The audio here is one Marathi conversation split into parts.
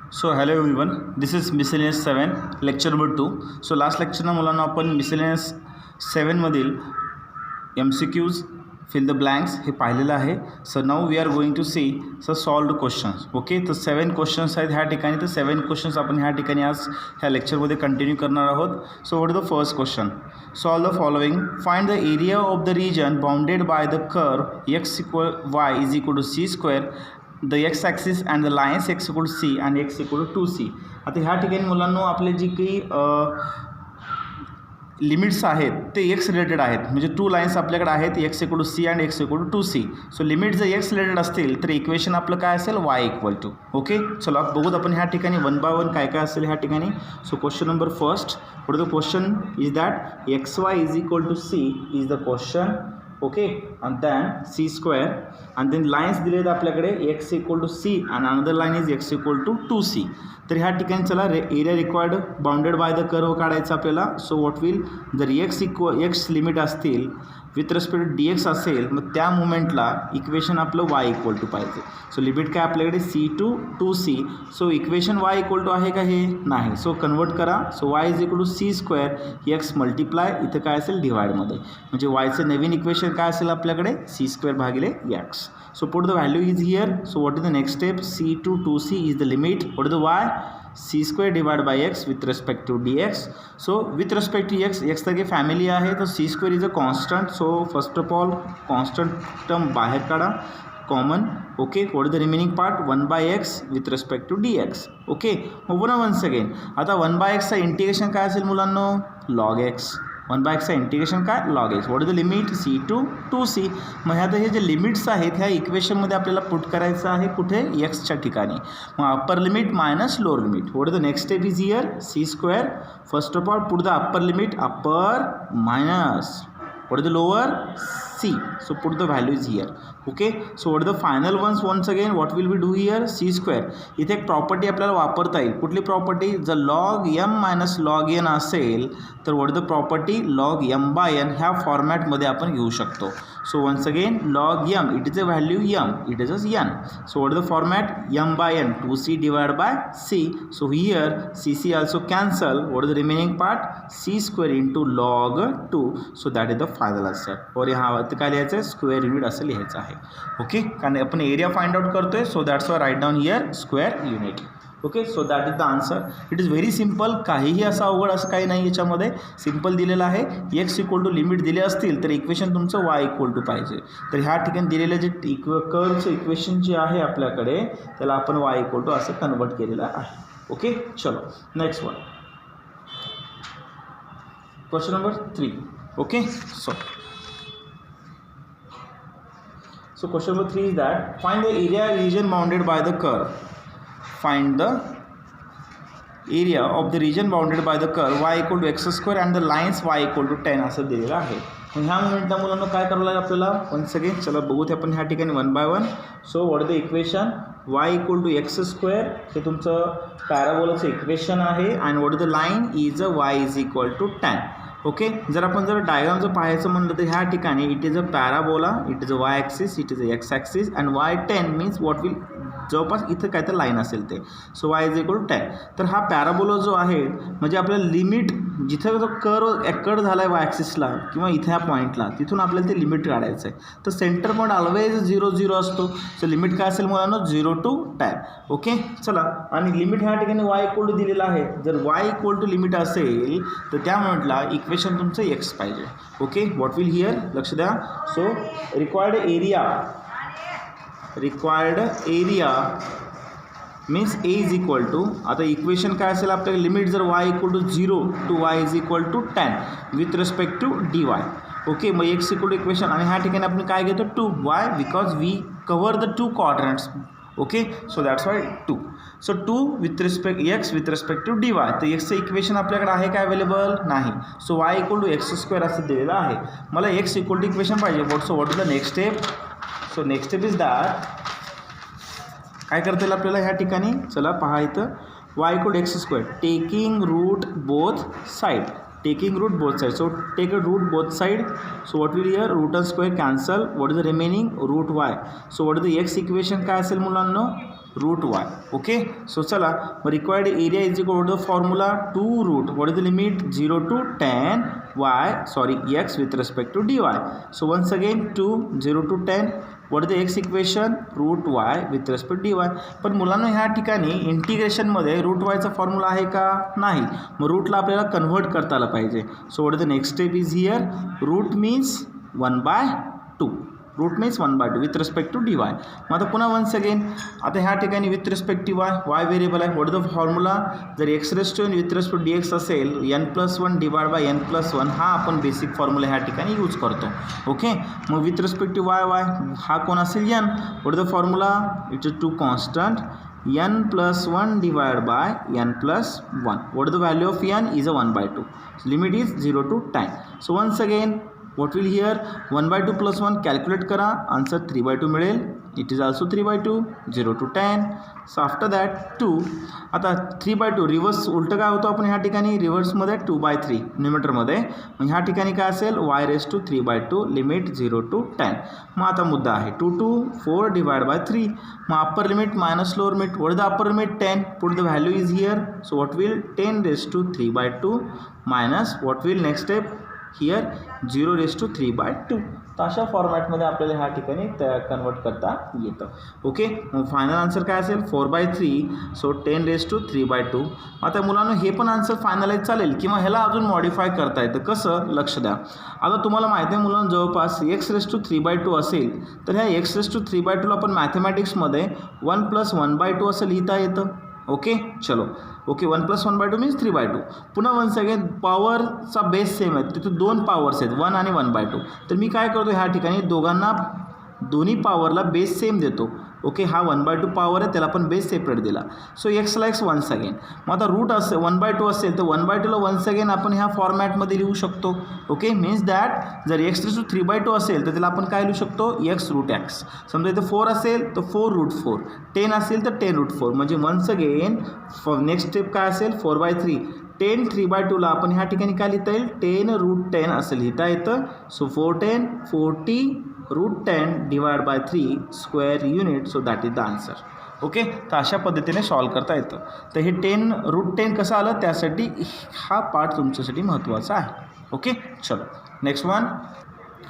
So hello everyone, this is miscellaneous 7 lecture number 2. So last lecture ना मुलांना आपण miscellaneous 7 मधील MCQs fill the blanks हे पाहिलेलं आहे. So now we are going to see some solved questions. Okay, तर 7 questions आहेत ह्या ठिकाणी. तर 7 questions आपण ह्या ठिकाणी आज ह्या लेक्चरमध्ये कंटिन्यू करणार आहोत. So what is the first question? Solve the following. Find the area of the region bounded by the curve x equal y is equal to c square, the x axis and the lines x equal to c and x equal to 2c. आता ह्या ठिकाणी मुलांनो आपले जी काही लिमिट्स आहेत ते एक्स रिलेटेड आहेत, म्हणजे टू लाईन्स आपल्याकडे आहेत x equal to c and x equal to 2c. So limit जर एक्स रिलेटेड असतील तर इक्वेशन आपलं काय असेल वाय इक्वल टू. ओके, चला बघूत आपण ह्या ठिकाणी वन बाय वन काय काय असेल ह्या ठिकाणी. So question number first, what the question is that x y is equal to c is the question. Okay, and then c square and then lines दिले आहेत आपल्याकडे x equal to c and another line is x equal to 2c. तर ह्या ठिकाणी चला area required bounded by the curve काढायचं आपल्याला. सो व्हॉट विल जर एक्स लिमिट असतील with respect to d x असेल मग त्या मुमेंटला इक्वेशन आपलं वाय इक्वल टू पाहिजे. सो लिमिट काय आपल्याकडे c to 2c. So equation y equal to आहे का हे नाही. सो कन्वर्ट करा. So y is equal to c square x multiply इथं काय असेल डिवाइडमध्ये, म्हणजे वायचं नवीन इक्वेशन काय असेल आपल्याकडे सी स्क्वेअर भागिले x. So put the value is here. So what is the next step? C to 2c is the limit. What is the y? C square divide by x with respect to d x. So with respect to x तर फॅमिली आहे तर c square is a constant. So first of all constant term बाहेर काढा कॉमन. Okay, what is the remaining part? 1/x with respect to d x. Okay, मग पुन्हा वन्स अगेन आता 1/xचं इंटिग्रेशन काय असेल मुलांनो? Log x. 1/xचं इंटिग्रेशन काय? Log x. What is the limit? C to 2c. मग ह्या हे जे लिमिट्स आहेत ह्या इक्वेशनमध्ये आपल्याला पुट करायचं आहे कुठे? एक्सच्या ठिकाणी. मग upper limit minus lower limit. What is the next step is here? C square. First of all put the upper limit upper minus. What is the lower? C. So put the values here. Okay, so what is the final ones? Once again what will we do here? C square. इथे एक प्रॉपर्टी आपल्याला वापरता येईल. कुठली प्रॉपर्टी? जर log m minus log n असेल तर what is the property? Log m by n ह्या फॉर्मॅटमध्ये आपण घेऊ शकतो. So once again log m, it is a value m, it is as n. So what is the format? M by n, 2c divided by c. So here cc also cancel. What is the remaining part? C square into log 2. So that is the final answer. और यहाँ काय लिहायचं आहे? स्क्वेअर युनिट असं लिहायचं आहे. ओके, कारण आपण एरिया फाइंड आउट करतोय. So that's why write down here square unit. Okay, so that is the answer. It is very simple. काहीही असं अवघड असं काही नाही याच्यामध्ये. सिम्पल दिलेलं आहे. एक्स इक्वल टू लिमिट दिले असतील तर इक्वेशन तुमचं वाय इक्वल टू पाहिजे. तर ह्या ठिकाणी दिलेलं जे कर्वचं इक्वेशन जे आहे आपल्याकडे त्याला आपण वाय इक्वल टू असं कन्वर्ट केलेलं आहे. ओके, चलो next one. Question number 3. Okay, so question number 3 is that find the area region bounded by the curve. Find the area of the region bounded by the curve y equal to x square and the lines y equal to 10 असं दिलेलं आहे. मग ह्या मोमेंटला मुलांना काय करावं लागेल आपल्याला? वन्स अगेन चला बघूत आपण ह्या ठिकाणी one by one. So what is the equation? y equal to x square हे तुमचं पॅराबोलाचं इक्वेशन आहे. आणि what is the line? Is a y is equal to 10. Okay, जर आपण जर डायग्राम जर पाहायचं म्हणलं तर ह्या ठिकाणी it is a parabola, it is a y axis, it is a x axis and y10 means what will जवळपास इथं काय तर लाईन असेल ते. So y is equal to 10. तर हा पॅराबोला जो आहे म्हणजे आपल्याला लिमिट जिथं जो कट झाला आहे वाय ॲक्सिसला किंवा इथे ह्या पॉईंटला तिथून आपल्याला ते लिमिट काढायचं आहे. तर सेंटर पॉईंट ऑलवेज 0 0 असतो. सो लिमिट काय असेल मुलांना? 0 to 10. ओके, चला आणि लिमिट ह्या ठिकाणी वाय इक्वल टू दिलेला आहे. जर वाय इक्वल टू लिमिट असेल तर त्या मोमेंटला इक्वेशन तुमचं एक्स पाहिजे. Okay, what will here? लक्ष द्या. So required area means A is equal to, आता इक्वेशन काय असेल आपल्याला? लिमिट जर y equal to 0 to y is equal to 10 with respect to d y. Okay, मग एक्स इक्वल टू इक्वेशन आणि ह्या ठिकाणी आपण काय घेतो? 2. Why? Because we cover the 2 quadrants. Okay, so that's why 2. So 2 with respect x with respect to d y. तर एक्सचं इक्वेशन आपल्याकडे आहे का अवेलेबल? नाही. So y equal to x square असं दिलेलं आहे. मला एक्स इक्वल टू इक्वेशन पाहिजे. What is the next step? So next step is that काय करता येईल आपल्याला ह्या ठिकाणी? चला पहा इथं y equal to x square taking root both side. So take a root both side. So what will here? Root and square cancel. What is the remaining? Root y. So what is the x equation काय असेल मुलांनो? Route Y. ओके, सो चला मग required area is equal to the formula 2 root what is the limit 0 to tan x with respect to dy. So once again 2 0 to tan what is the x equation root y with respect d y. पण मुलांना ह्या ठिकाणी इंटिग्रेशनमध्ये रूट वायचा फॉर्म्युला आहे का? नाही. मग रूटला आपल्याला कन्व्हर्ट करता आलं पाहिजे. So what is the next step is here root means 1/2. Root means 1/2 with respect to d y. मग आता पुन्हा वन्स अगेन आता ह्या ठिकाणी with respect to y variable आहे. व्हॉट इज द फॉर्म्युला जर x raise to n with respect d x असेल n+1 डिवाइड बाय n+1 हा आपण बेसिक फॉर्म्युला ह्या ठिकाणी यूज करतो. ओके, मग विथ रिस्पेक्ट टू वाय हा कोण असेल n. What is the formula it is to constant n+1 divided by n+1. What is the value of n is a 1/2. So limit is 0 to tan. So once again what will here 1/2 plus 1 calculate करा आन्सर 3/2 मिळेल. It is also 3/2 0 to tan. So after that 2 आता 3/2 रिव्हर्स उलटं काय होतं आपण ह्या ठिकाणी रिव्हर्समध्ये 2/3 न्यूमरेटरमध्ये. मग ह्या ठिकाणी काय असेल y⁻³ लिमिट 0 to tan. मग आता मुद्दा आहे 2 to 4 डिवाइड बाय 3. मग upper limit minus lower limit what is the upper limit 10. Put the value is here. So what will 10⁻³ minus what will next step here 0⁻³/2. तर अशा फॉर्मॅटमध्ये आपल्याला ह्या ठिकाणी कन्वर्ट करता येतं. ओके, मग फायनल आन्सर काय असेल 4/3. सो 10⁻³/2. आता मुलांना हे पण आन्सर फायनलाइज चालेल किंवा ह्याला अजून मॉडिफाय करता येतं. कसं लक्ष द्या. आता तुम्हाला माहिती आहे मुलांना जवळपास x⁻³ असेल तर ह्या x⁻³ आपण मॅथमॅटिक्समध्ये 1 + 1/2 असं लिहिता येतं. ओके, चलो ओके 1 + 1/2 मीन्स 3/2. पुन्हा वन्स अगेन पॉवरचा बेस सेम आहे तिथे 2 पॉवर्स आहेत 1 आणि 1/2. तर मी काय करतो ह्या ठिकाणी दोन्ही पॉवरला बेस सेम देतो. ओके, हा 1/2 पॉवर आहे त्याला आपण बेस सेपरेट दिला. सो एक्स ला एक्स वन्स अगेन. मग आता रूट असेल 1/2 असेल तर 1/2ला वन्स अगेन आपण ह्या फॉर्मॅटमध्ये लिहू शकतो. ओके, मीन्स दॅट जर x⁻³ असेल तर त्याला आपण काय लिहू शकतो x√x. समजा इथं 4 असेल तर 4√4. 10 असेल तर 10√4. म्हणजे वन्स अगेन नेक्स्ट स्टेप काय असेल 4/3. 10 3/2ला आपण ह्या ठिकाणी काय लिहिता येईल 10√10 असं लिहिता येतं. So 410 40√10 divide by 3 square unit. So that is the answer. Okay, तर अशा पद्धतीने सॉल्व करता येतं. तर हे 10√10 कसं आलं त्यासाठी हा पार्ट तुमच्यासाठी महत्त्वाचा आहे. ओके, चलो नेक्स्ट वन.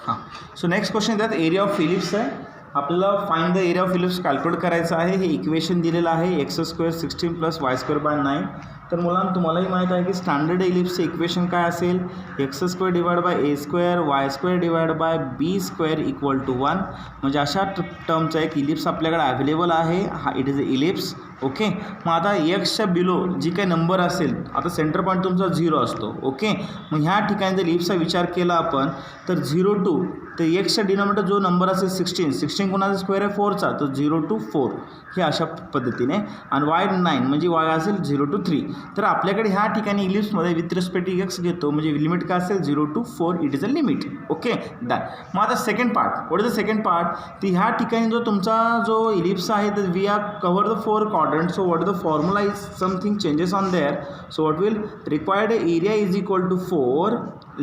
हां, सो नेक्स्ट क्वेश्चन त्यात एरिया ऑफ फिलिप्स आहे. आपल्याला find the area of ellipse calculate करायचं आहे. हे इक्वेशन दिलेलं आहे x² 16 + y² 9. तर मुलांना तुम्हालाही माहीत आहे की स्टँडर्ड इलिप्सचे इक्वेशन काय असेल x² divide by a² y² divide by b² equal to 1. म्हणजे अशा टर्मचा एक इलिप्स आपल्याकडे अवेलेबल आहे. हा it is a ellipse. Okay, मग आता एक्सच्या बिलो जी काही नंबर असेल आता सेंटर पॉईंट तुमचा 0 असतो. ओके, मग ह्या ठिकाणी जर इलिप्सचा विचार केला आपण तर 0 to तर एक्सच्या डिनॉमिनेटर जो नंबर असेल 16 कोणाचा स्क्वेअर आहे 4चा तर 0 to 4 हे अशा पद्धतीने. आणि y9 म्हणजे y असेल 0 to 3. तर आपल्याकडे ह्या ठिकाणी इलिप्समध्ये विथ रिस्पेक्ट टू एक्स घेतो म्हणजे लिमिट काय असेल 0 to 4. It is a limit. Okay, done. मग आता second part what is the second part. तर ह्या ठिकाणी जो तुमचा जो इलिप्स आहे तर we are cover the 4 quadrants. So what is the formula is something changes on there. So what will required area is equal to 4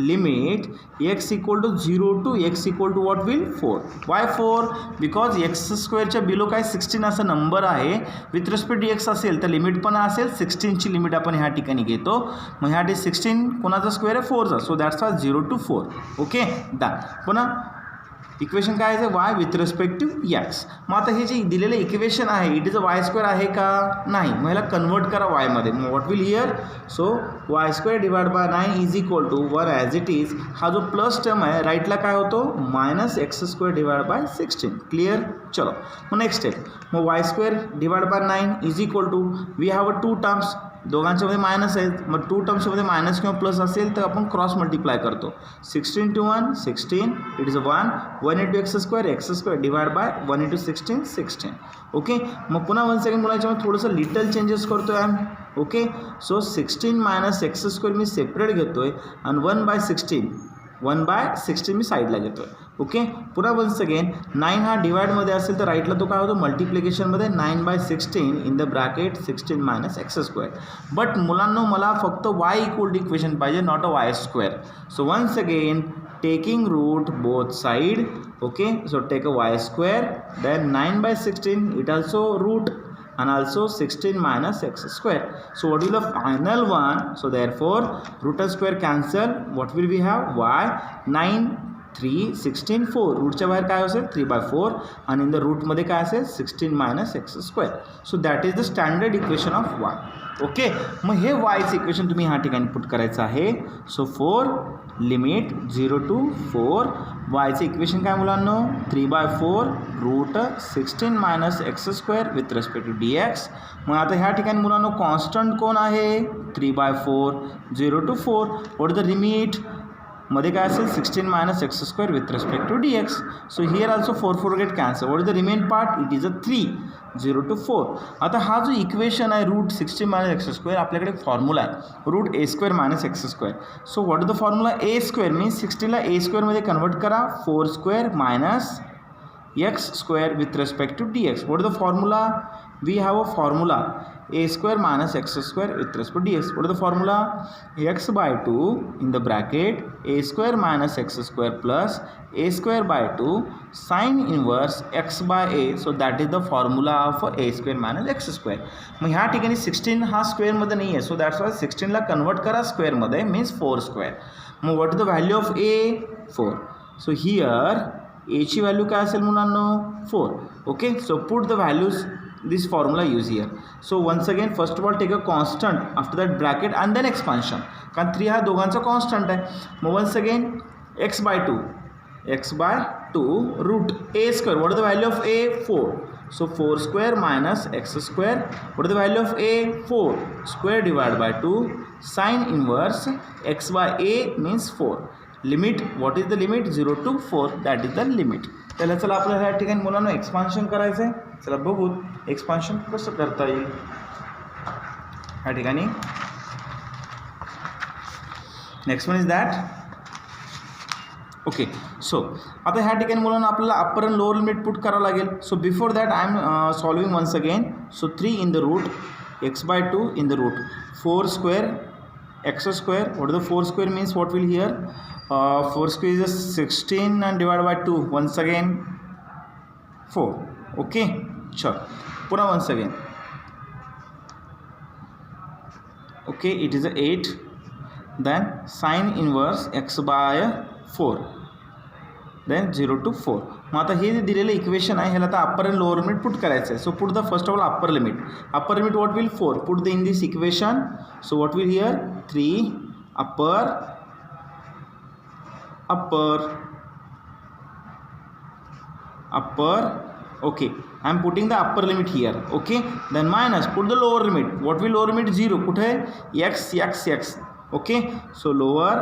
limit x equal to 0 to x equal to what will 4. Why 4? Because x² च्या बिलो काय 16 असा नंबर आहे. विथ रिस्पेक्ट टू एक्स असेल तर लिमिट पण असेल 16ची लिमिट आपण ह्या ठिकाणी घेतो. मग ह्या 16 कोणाचा स्क्वेअर आहे 4चा. सो दॅट्स वाज 0 to 4. Okay, done. पुन्हा इक्वेशन काय आहे y with respect to x. मग आता हे जे दिलेलं इक्वेशन आहे इट इज अ y² आहे का नाही. मग ह्याला कन्वर्ट करा वायमध्ये. मग what will here. So y² divide by 9 is equal to 1 as it is. हा जो प्लस टर्म आहे राईटला काय होतो -x² डिवाइड बाय 16. क्लिअर. चलो मग नेक्स्ट स्टेप. मग y² divide by 9 is equal to we have a 2 terms दोघांच्यामध्ये मायनस आहेत. मग 2 टर्म्समध्ये मायनस किंवा प्लस असेल तर आपण क्रॉस मल्टिप्लाय करतो. 16 to 1 16 it is 1 1 into x² divide bye 1 into 16 16. Okay, मग पुन्हा 1 सेकंड मुलाच्यामध्ये थोडंसं लिटल चेंजेस करतो आहे. ओके, सो 16 - x² मी सेपरेट घेतो आहे आणि 1/16 मी साईडला घेतो आहे. ओके, पुन्हा वन्स अगेन 9 हा डिवाइडमध्ये असेल तर राईटला तो काय होतो मल्टिप्लिकेशनमध्ये 9/16 in the bracket 16 - x². But मुलांनो मला फक्त y इक्वल टू इक्वेशन पाहिजे not a y². So once again taking root both side. Okay, so take a y². Then 9/16 it also root and also 16 minus x square. So what will the final one? So therefore root square cancel. What will we have? Y 9 3 16 4 रूटच्या बाहेर काय असेल 3/4 आणि इन द रूटमध्ये काय असेल 16 minus x square. So that is the standard equation of Y. Okay, मग हे वायचं इक्वेशन तुम्ही ह्या ठिकाणी पुट करायचं आहे. सो 4 लिमिट 0 to 4 वायचं इक्वेशन काय मुलांनो 3/4 root 16 minus x square with respect to d x. मग आता ह्या ठिकाणी मुलांनो कॉन्स्टंट कोण आहे 3/4 0 to 4. What is the limit मध्ये काय असेल 16 minus x square with respect to d x. So here also 4 get cancel. What is the remain part? It is a 3 0 to 4. आता हा जो इक्वेशन आहे रूट 16 मायनस एक्स स्क्वेअर आपल्याकडे फॉर्म्युला आहे root a square minus x square. So what is the formula? A square means 16ला ए स्क्वेअरमध्ये कन्वर्ट करा 4 square minus x square with respect to d x. What is the formula? we have a formula a square minus x square with respect to dx. What is the formula? X by 2 in the bracket a square minus x square plus a square by 2 sin inverse x by a. So that is the formula of a square minus x square. मग ह्या ठिकाणी 16 हा स्क्वेअरमध्ये नाही आहे. सो दॅट्स वाय 16ला कन्वर्ट करा स्क्वेअरमध्ये मीन्स 4 स्क्वेअर. मग what is the value of a? 4. So here एची व्हॅल्यू काय असेल मुलांनो 4. Okay, so put the values this formula use here. So once again first of all take a constant, after that bracket and then expansion. कारण 3 हा दोघांचा कॉन्स्टंट आहे. मग once again x by 2 root a square. What is the value of a? 4. So 4 square minus x square. What is the value of a? 4 square divided by 2 sin inverse x by a means 4. Limit, what is the limit? 0 to 4. That is the limit. त्याला चला आपल्याला ह्या ठिकाणी मुलांना एक्सपान्शन करायचं आहे. चला बघू एक्सपान्शन कसं करता येईल ह्या ठिकाणी. Next one is that. Okay, so आता ह्या ठिकाणी मुलांना आपल्याला upper and lower limit put करावं लागेल. So before that I am solving once again. So 3 in the root x by 2 in the root 4 square x square. What is the 4 square means? What will here? 4 square is 16 and divided by 2. Once again 4. Okay, sure. Puna once again. Okay, it is 8. Then sin inverse x by 4. Then 0 to 4. मग आता हे जे दिलेलं इक्वेशन आहे ह्याला आता upper and lower limit put करायचं आहे. So put the first of all upper limit. Upper limit what will 4. Put the in this equation. So what will here 3 upper. Okay, I am putting the upper limit here. Okay, then minus, put the lower limit. What will lower limit? 0. कुठे x. Okay, so lower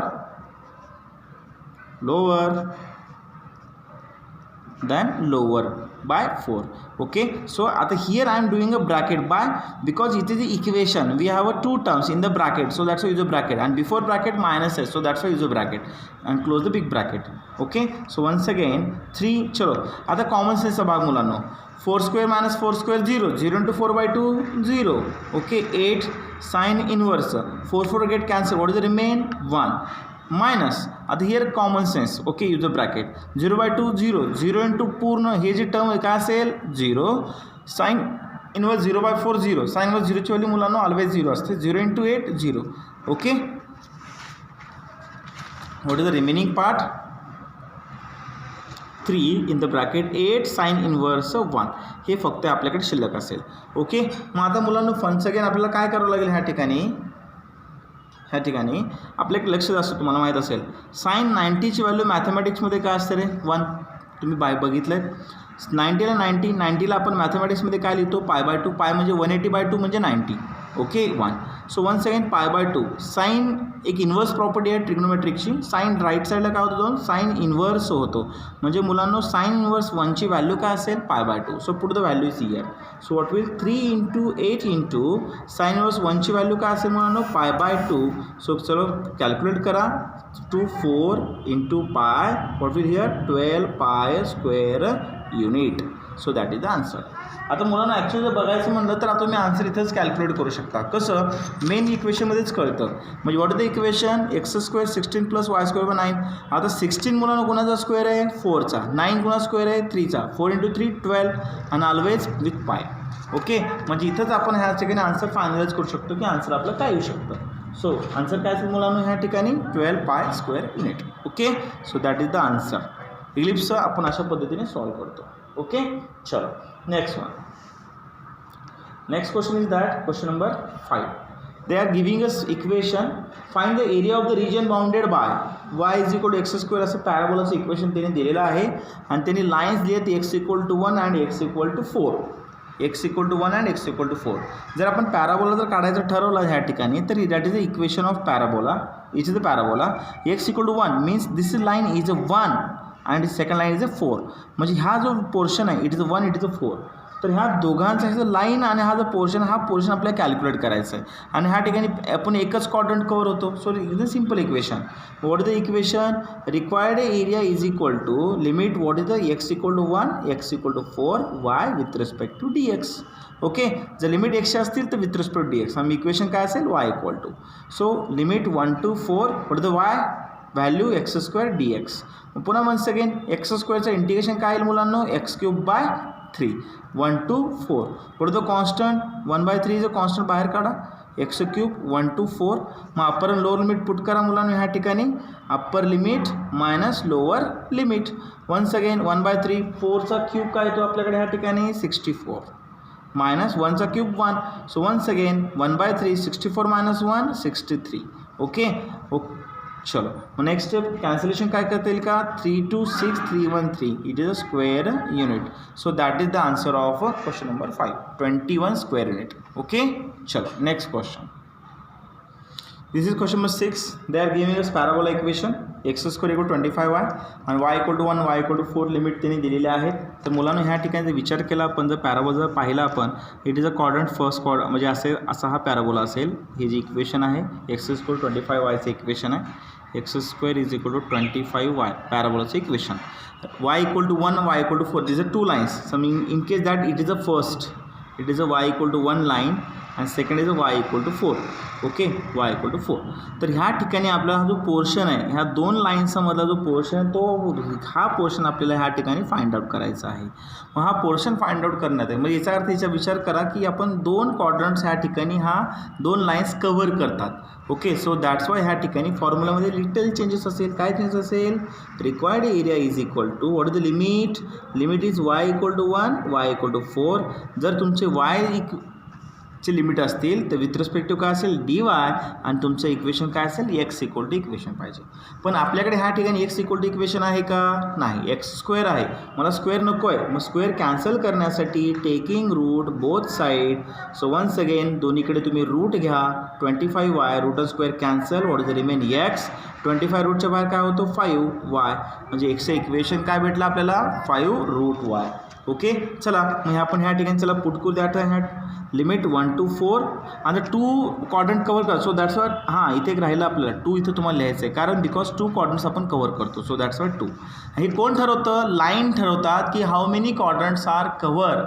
then lower by 4. Okay, so आता here I am doing a bracket by, because it is the equation we have a 2 terms in the bracket, so that's why use a bracket, and before bracket minus s, so that's why use a bracket and close the big bracket. Okay, so once again 3. चलो आता कॉमन सेन्सचा भाग मुलांनो. 4 square minus 4 square 0 into 4 by 2 0. Okay, 8 sin inverse 4 get cancel. What is the remain? 1 minus. आता here common sense. Okay, use a bracket. 0 by 2 0 into पूर्ण हे जी टर्म काय असेल 0 sine inverse 0 by 4 0. Sine inverse 0ची व्हॅल्यू मुलांनो ऑलवेज 0 असते. 0 into 8 0. Okay, what is the remaining part? 3 in the bracket 8 sine inverse 1. हे फक्त आपल्याकडे शिल्लक असेल. ओके, मग आता मुलांनो फन्स अगेन आपल्याला काय करावं लागेल ह्या ठिकाणी आपलं एक लक्ष असतं, तुम्हाला माहीत असेल साइन 90ची व्हॅल्यू मॅथमॅटिक्समध्ये काय असते रे? 1. तुम्ही बघितलं आहे 90ला 90ला आपण मॅथमॅटिक्समध्ये काय लिहितो? π/2. पाय म्हणजे 180/2 म्हणजे 90. Okay, 1. So once again π/2. Sine एक इन्व्हर्स प्रॉपर्टी आहे ट्रिग्नोमेट्रिकची. साइन राईट साईडला काय होतो? दोन साइन इन्व्हर्स होतो. म्हणजे मुलांनो साइन इन्व्हर्स 1ची व्हॅल्यू काय असेल? π/2. So put the value is here. So what will 3 into 8 into sine inverse 1ची व्हॅल्यू काय असेल मुलांनो? π/2. सो चलो कॅल्क्युलेट करा. 2 4 into पाय. What will here? 12 pi square unit. So that is the answer. आता मुलांना ॲक्च्युअली जर बघायचं म्हणलं तर आता तुम्ही आन्सर इथंच कॅल्क्युलेट करू शकता. कसं? मेन इक्वेशनमध्येच कळतं. म्हणजे what is the equation? x square 16 + y square 9. आता 16 मुलांना कोणाचा स्क्वेअर आहे? 4चा. 9 कोणा स्क्वेअर आहे? 3चा. 4 into 3 12 आणि ऑलवेज विथ पाय. ओके, म्हणजे इथंच आपण ह्या ठिकाणी आन्सर फायनलाइज करू शकतो की आन्सर आपलं काय येऊ शकतं. सो आन्सर काय असेल मुलांना ह्या ठिकाणी 12 pi square unit. Okay, so that is the answer. इलिप्सचं आपण अशा पद्धतीने सॉल्व्ह करतो. ओके, चलो next one. Next question is that question number 5. They are giving us equation, find the area of the region bounded by y is equal to x square असं पॅराबोलाचं इक्वेशन त्यांनी दिलेलं आहे आणि त्यांनी लाईन्स दिलेत x equal to 1 and x equal to 4. x equal to 1 and x equal to 4. जर आपण पॅराबोला जर काढायचं ठरवलं ह्या ठिकाणी तर that is the equation of parabola. It is the parabola. x equal to 1 means this line is a 1 and second line is a 4. म्हणजे हा जो पोर्शन आहे it is a 1 it is a 4. तर ह्या दोघांचा ह्याचं लाईन आणि हा जो पोर्शन आपल्याला कॅल्क्युलेट करायचा आहे आणि ह्या ठिकाणी आपण एकच क्वाड्रंट कव्हर होतो. So is a simple equation. What is the equation? Required area is equal to limit what is the x equal to 1 x equal to 4 y with respect to dx. Okay, जर लिमिट x असतील तर विथ रिस्पेक्ट टू dx. आम्ही इक्वेशन काय असेल y equal to. So limit 1 to 4 what is the y value x square dx. पुन्हा वन्स अगेन x स्क्वेअरचं इंटिग्रेशन काय येईल मुलांनो? x cube by 3 1 to 4. what is the constant? 1/3 is a constant. बाहेर काढा x क्यूब 1 to 4. मग अप्पर आणि लोअर लिमिट पुट करा मुलांना ह्या ठिकाणी. Upper limit minus lower limit. Once again 1/3 4चा क्यूब काय येतो आपल्याकडे ह्या ठिकाणी 64 मायनस 1चा cube 1. So once again 1/3 64 minus 1 63. Okay चलो मग नेक्स्ट स्टेप कॅन्सलेशन काय करता येईल का? 3 2 6 3 1 3. It is a square unit. So that is the answer of question number 5 21 square unit. Okay चलो next question. This is question number 6. They are giving us parabola equation x square equal 25y आणि y equal to 1 y equal to 4 limit त्यांनी दिलेले आहेत. तर मुलांना ह्या ठिकाणी जर विचार केला आपण जर पॅराबोला जर पाहिला आपण it is a quadrant first quadrant म्हणजे असा हा पॅराबोला असेल. ही जी इक्वेशन आहे x इक्वल 25yचं इक्वेशन आहे. x square is equal to 25y पॅराबोलाचं equation. y equal to 1 y equal to 4 this are two lines. Some in case that it is a first it is a y equal to 1 line and second is a y equal to 4. Okay y equal to 4. तर ह्या ठिकाणी आपला हा जो पोर्शन आहे ह्या दोन लाईन्सचा मधला जो पोर्शन आहे तो हा पोर्शन आपल्याला ह्या ठिकाणी फाइंड आउट करायचा आहे. मग हा पोर्शन फाइंड आउट करण्यात आहे म्हणजे याचा अर्थ याचा विचार करा की आपण दोन क्वाड्रंट्स ह्या ठिकाणी हा दोन लाईन्स कव्हर करतात. ओके सो दॅट्स वाय ह्या ठिकाणी फॉर्म्युलामध्ये लिटल चेंजेस असेल. काय चेंजेस असेल? Required area is equal to what is the limit? Limit is y equal to 1 y equal to 4. जर तुमचे y चे लिमिट असतील तर विथ रिस्पेक्टिव्ह काय असेल dy आणि तुमचं इक्वेशन काय असेल x इक्वल टू इक्वेशन पाहिजे. पण आपल्याकडे ह्या ठिकाणी x इक्वल टू इक्वेशन आहे का? नाही, x स्क्वेअर आहे. मला स्क्वेअर नको आहे. मग स्क्वेअर कॅन्सल करण्यासाठी taking root both side. So once again दोन्हीकडे तुम्ही रूट घ्या. 25y root square cancel what is the remain x. 25 रूटच्या बाहेर काय होतो 5y म्हणजे xचं इक्वेशन काय भेटलं आपल्याला 5 रूट y. ओके चला मग आपण ह्या ठिकाणी चला पुट करू द्या. ह्या लिमिट 1 to 4 आणि 2 क्वाड्रंट कवर करा. सो दॅट्स वाय हां इथे एक राहिलं आपल्याला 2 इथं तुम्हाला लिहायचं आहे कारण बिकॉज 2 क्वाड्रंट्स आपण कवर करतो. So that's why 2. हे कोण ठरवतं? लाईन ठरवतात की how many quadrants are cover.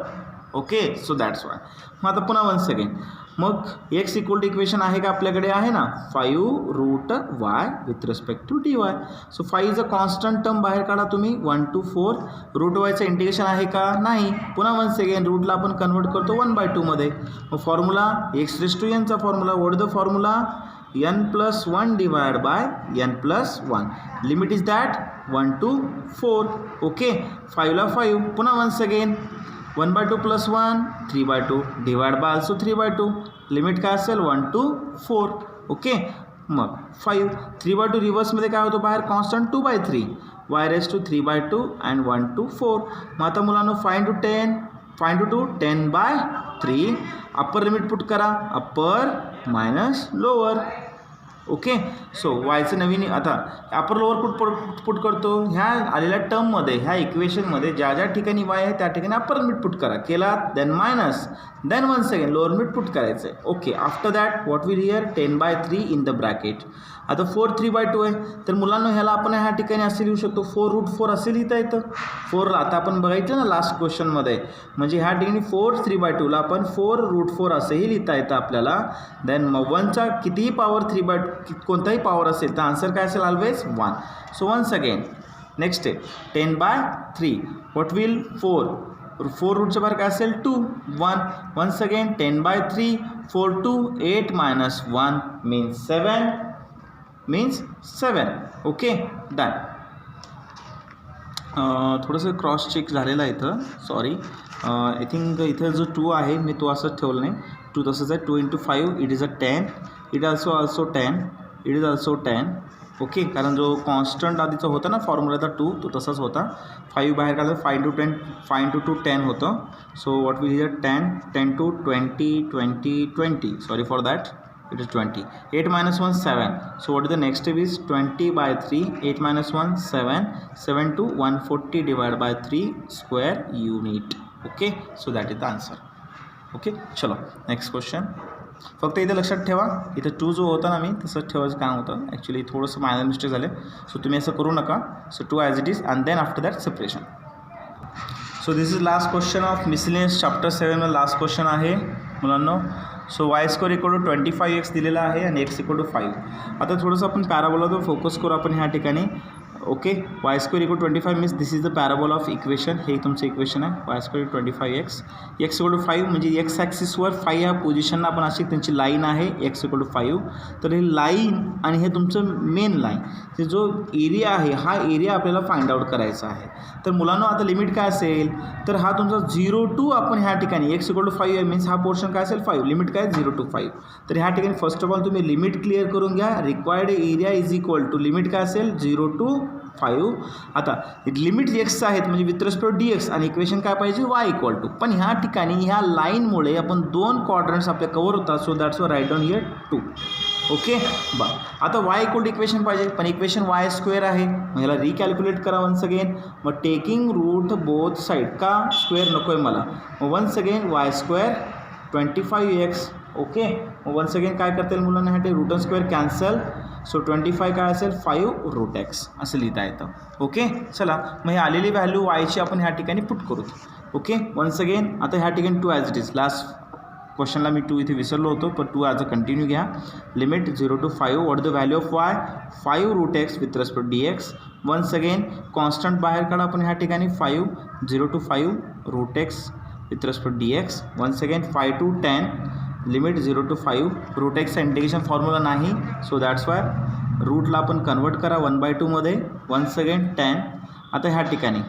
Okay so that's why. मग आता पुन्हा वन्स अगेन मग x इक्वल टू इक्वेशन आहे का आपल्याकडे? आहे ना 5 root y with respect to dy. So 5 is a constant term बाहेर काढा तुम्ही 1 to 4. रूट वायचं इंटिग्रेशन आहे का? नाही. पुन्हा वन्स अगेन रूटला आपण कन्वर्ट करतो 1/2 मध्ये. मग फॉर्म्युला x रेज टू nचा formula what is the formula? n+1 divide by n+1. Limit is that 1 to 4. Okay 5ला 5. पुन्हा once again 1/2 + 1 3/2 divide by also 3/2. Limit काय असेल 1 to 4. ओके मग 5 3/2 रिव्हर्समध्ये काय होतो बाहेर constant 2/3 y raise to 3/2 and 1 to 4. मग आता मुलांनो 5 to 10 5 to 2 10/3. Upper limit put करा. Upper minus lower. Okay so वायचं नवीन आता अपर लोअर पुट करतो. ह्या आलेल्या टर्ममध्ये ह्या इक्वेशनमध्ये ज्या ज्या ठिकाणी वाय आहे त्या ठिकाणी अपर लिमिट पुट करा. केला then minus then once again lower limit put करायचं आहे. Okay after that what will here 10/3 in the bracket. आता 4 3/2 आहे तर मुलांना ह्याला आपण ह्या ठिकाणी असे लिहू शकतो 4 रूट 4 असे लिहिता येतं. 4 आता आपण बघायचं ना लास्ट क्वेश्चनमध्ये म्हणजे ह्या ठिकाणी 4 3/2ला आपण 4 रूट 4 असेही लिहिता येतं आपल्याला. देन मग 1चा कितीही पॉवर 3/2 कोणताही पॉवर असेल तर आन्सर काय असेल always 1. So once again next step 10/3 what will 4 4 रूटच्या बाहेर काय असेल 2 1 once again 10/3 4 2 8 minus 1 means 7 okay done. थोडंसं क्रॉस चेक झालेलं आहे इथं सॉरी आय थिंक इथं जो 2 आहे मी तो असंच ठेवलं नाही 2 तसंच आहे 2 × 5 it is a 10 it also 10 it is also 10 okay कारण जो कॉन्स्टंट आधीचा होता ना फॉर्म्युलाचा 2 तो तसाच होता 5 बाहेर काढला 5 × 2 10 होतं so what will here 10 to 20 sorry for that it is 20 8 minus 1 7 so what is the next step is 20/3 8 minus 1 7 to 140 divided by 3 square unit okay so that is the answer okay चलो नेक्स्ट क्वेश्चन. फक्त इथे लक्षात ठेवा इथं 2 जो होता ना मी तसंच ठेवायचं काम होतं ॲक्च्युली थोडंसं मायनर मिस्टेक झाले सो तुम्ही असं करू नका so 2 as it is and then after that separation. So this is last question of miscellaneous chapter 7 मध्ये लास्ट क्वेश्चन आहे मुलांनो. सो y² = 25x दिलेला आहे आणि x = 5. आता थोडंसं आपण पॅराबोलावर फोकस करू आपण ह्या ठिकाणी okay. y² = 25 means this is the parabola of equation हे तुमचं इक्वेशन आहे y² = 25x x = 5 म्हणजे एक्स ॲक्सिसवर 5 ह्या पोझिशनला आपण अशी त्यांची लाईन आहे x = 5 तर हे लाईन आणि हे तुमचं मेन लाईन हे जो एरिया आहे हा एरिया आपल्याला फाइंड आउट करायचा आहे. तर मुलांनो आता लिमिट काय असेल तर हा तुमचा 0 to आपण ह्या ठिकाणी x = 5 मीन्स हा पोर्शन काय असेल 5 लिमिट काय 0 to 5 तर ह्या ठिकाणी फर्स्ट ऑफ ऑल तुम्ही लिमिट क्लिअर करून घ्या. Required area is equal to limit काय असेल 0 to 5. आता लिमिट एक्सचं आहेत म्हणजे विथ रिस्पेक्ट dx आणि इक्वेशन काय पाहिजे y = पण ह्या ठिकाणी ह्या लाईनमुळे आपण 2 क्वाड्रंट्स आपले कवर होतात सो दॅट्स वर राईट डाऊन हिअर 2 ओके. आता y = इक्वेशन पाहिजे पण इक्वेशन y² आहे मग ह्याला रिकॅल्क्युलेट करा वन्स अगेन मग टेकिंग रूट बोथ साईड का स्क्वेअर नको आहे मला मग once again y² 25x okay. मग वन्स अगेन काय करता येईल मुलांना ह्यासाठी रूट स्क्वेअर कॅन्सल सो 25 काय असेल 5 रूट x असं लिहिता येतं ओके. चला मग हे आलेली व्हॅल्यू yची आपण ह्या ठिकाणी पुट करू ओके. वन्स अगेन आता ह्या ठिकाणी 2 ॲज इट इज लास्ट क्वेश्चनला मी 2 इथे विसरलो होतो पण 2 ॲज अ कंटिन्यू घ्या. Limit 0 to 5 what the value of y 5 root x with respect dx. Once again constant बाहेर काढा आपण ह्या ठिकाणी 5 0 to 5 root x with respect dx. Once again 5 to 10 limit 0 to 5 root एक्सचा इंटिग्रेशन फॉर्म्युला नाही सो दॅट्स वाय रूटला आपण कन्वर्ट करा 1/2 मध्ये. वन्स अगेन 10 आता ह्या ठिकाणी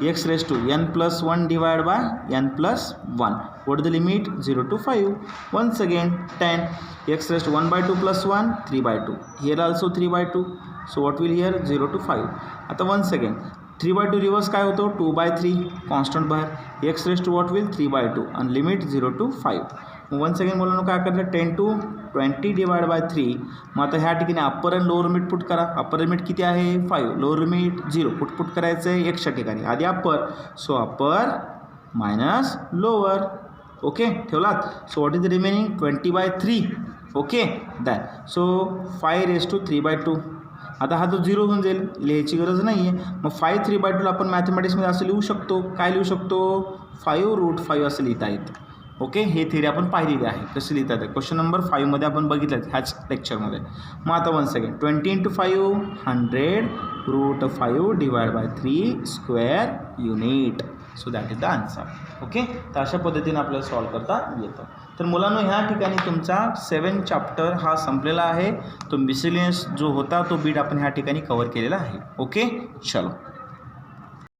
x⁻n+1 divide by n+1 what the limit 0 to 5. Once again 10 x⁻1/2 + 1 3/2 here also 3/2 so what will here 0 to 5. आता वन्स अगेन 3/2 रिवर्स काय होतो 2/3 कॉन्स्टंट बाहेर x व्हॉट विल 3/2 आणि लिमिट 0 to 5. वन्स अगेन मुलांना काय करायचं 10 to 20 डिवाइड बाय 3. मग आता ह्या ठिकाणी अप्पर आणि लोअर लिमिट पुट करा. अप्पर लिमिट किती आहे 5 लोअर लिमिट 0 पुट करायचं आहे एक्सच्या ठिकाणी आधी upper so upper minus lower okay ठेवलात. So what is the remaining 20/3 okay that so 5⁻³ आता हा जो 0 होऊन जाईल लिहायची गरज नाही आहे. मग 5 3/2 आपण मॅथमॅटिक्समध्ये असं लिहू शकतो काय लिहू शकतो 5 रूट 5 असं लिहिता येतं ओके. हे थिअरी आपण पाहिलेली आहे कसं लिहिता येतं क्वेश्चन नंबर 5 मध्ये आपण बघितलं ह्याच लेक्चरमध्ये. मग आता once again 20 × 5 100 root 5 divide by 3 square unit so that is the answer okay. तर अशा पद्धतीने आपल्याला सॉल्व करता येतं. तर मुलांनो ह्या ठिकाणी तुमचा 7 चॅप्टर हा संपलेला आहे. तो मिसलेनियस जो होता तो बीट आपण ह्या ठिकाणी कव्हर केलेला आहे ओके. चलो